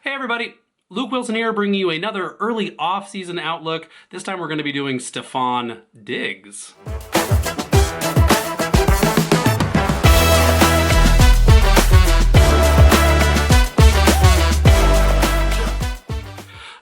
Hey everybody, Luke Wilson here bringing you another early off-season outlook. This time we're going to be doing Stefon Diggs.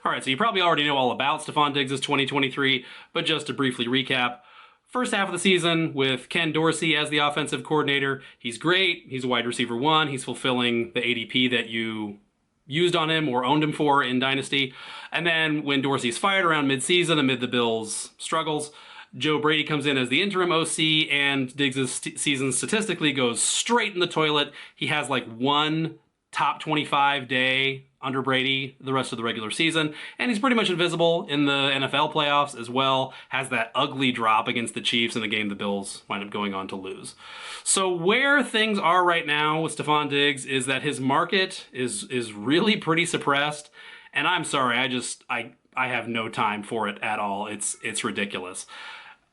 All right, so you probably already know all about Stefon Diggs' 2023, but just to briefly recap, first half of the season with Ken Dorsey as the offensive coordinator, he's great. He's a wide receiver one. He's fulfilling the ADP that you used on him or owned him for in Dynasty. And then when Dorsey's fired around midseason amid the Bills' struggles, Joe Brady comes in as the interim OC, and Diggs' season statistically goes straight in the toilet. He has like one top 25 day under Brady the rest of the regular season, and he's pretty much invisible in the NFL playoffs as well. Has that ugly drop against the Chiefs in the game the Bills wind up going on to lose. So where things are right now with Stefon Diggs is that his market is really pretty suppressed, and I'm sorry, I have no time for it at all. It's ridiculous.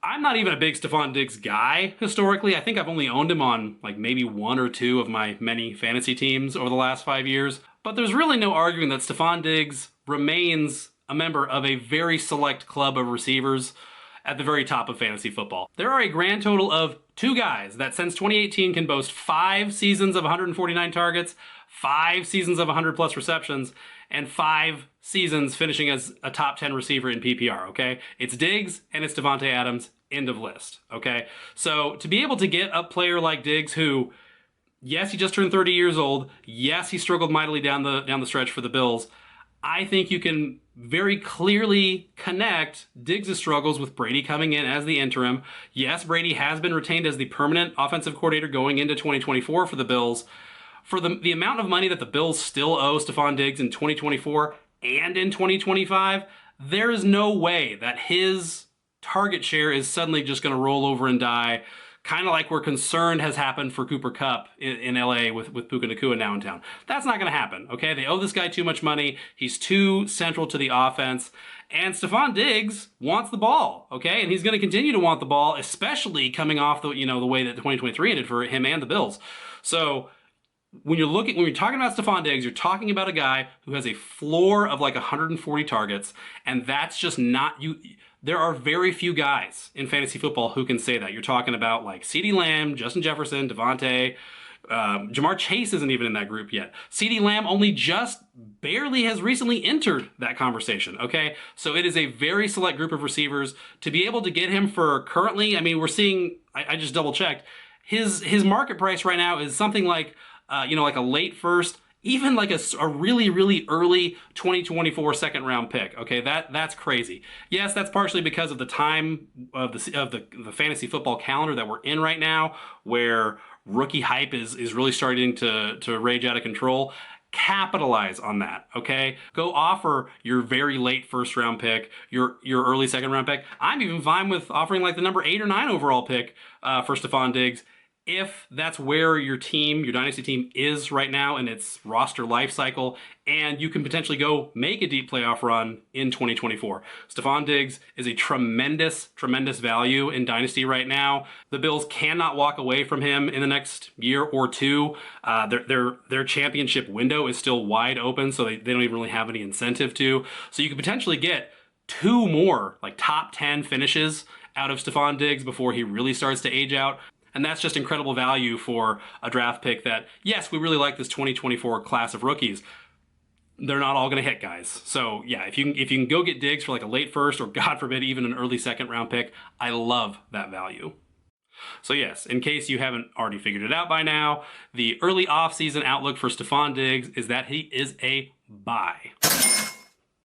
I'm not even a big Stefon Diggs guy historically. I think I've only owned him on like maybe one or two of my many fantasy teams over the last 5 years. But there's really no arguing that Stefon Diggs remains a member of a very select club of receivers at the very top of fantasy football. There are a grand total of 2 guys that since 2018 can boast 5 seasons of 149 targets, 5 seasons of 100 plus receptions, and 5 seasons finishing as a top 10 receiver in PPR, okay? It's Diggs and it's Davante Adams, end of list, okay? So to be able to get a player like Diggs who, yes, he just turned 30 years old, yes, he struggled mightily down the stretch for the Bills, I think you can very clearly connect Diggs' struggles with Brady coming in as the interim. Yes, Brady has been retained as the permanent offensive coordinator going into 2024 for the Bills. For the amount of money that the Bills still owe Stefon Diggs in 2024 and in 2025, there is no way that his target share is suddenly just going to roll over and die, kind of like where concern has happened for Cooper Kupp in LA with Puka Nacua now in town. That's not going to happen, okay? They owe this guy too much money. He's too central to the offense. And Stefon Diggs wants the ball, okay? And he's going to continue to want the ball, especially coming off the way that 2023 ended for him and the Bills. So when you're talking about Stefon Diggs, you're talking about a guy who has a floor of like 140 targets, and that's just not you. There are very few guys in fantasy football who can say that. You're talking about like CeeDee Lamb, Justin Jefferson, Devontae, Jamar Chase isn't even in that group yet. CeeDee Lamb only just barely has recently entered that conversation, okay? So it is a very select group of receivers. To be able to get him for currently, I mean, we're seeing, I just double checked, his market price right now is something like, like a late first, even like a really, really early 2024 second round pick. Okay, that's crazy. Yes, that's partially because of the time of the fantasy football calendar that we're in right now, where rookie hype is really starting to rage out of control. Capitalize on that, okay? Go offer your very late first round pick, your early second round pick. I'm even fine with offering like the number 8 or 9 overall pick for Stefon Diggs, if that's where your team, your dynasty team is right now in its roster life cycle, and you can potentially go make a deep playoff run in 2024. Stefon Diggs is a tremendous, tremendous value in dynasty right now. The Bills cannot walk away from him in the next year or two. Their championship window is still wide open, so they don't even really have any incentive to. So you could potentially get 2 more like top 10 finishes out of Stefon Diggs before he really starts to age out. And that's just incredible value for a draft pick that, yes, we really like this 2024 class of rookies. They're not all going to hit, guys. So yeah, if you can go get Diggs for like a late first or God forbid even an early second round pick, I love that value. So yes, in case you haven't already figured it out by now, the early off-season outlook for Stefon Diggs is that he is a buy.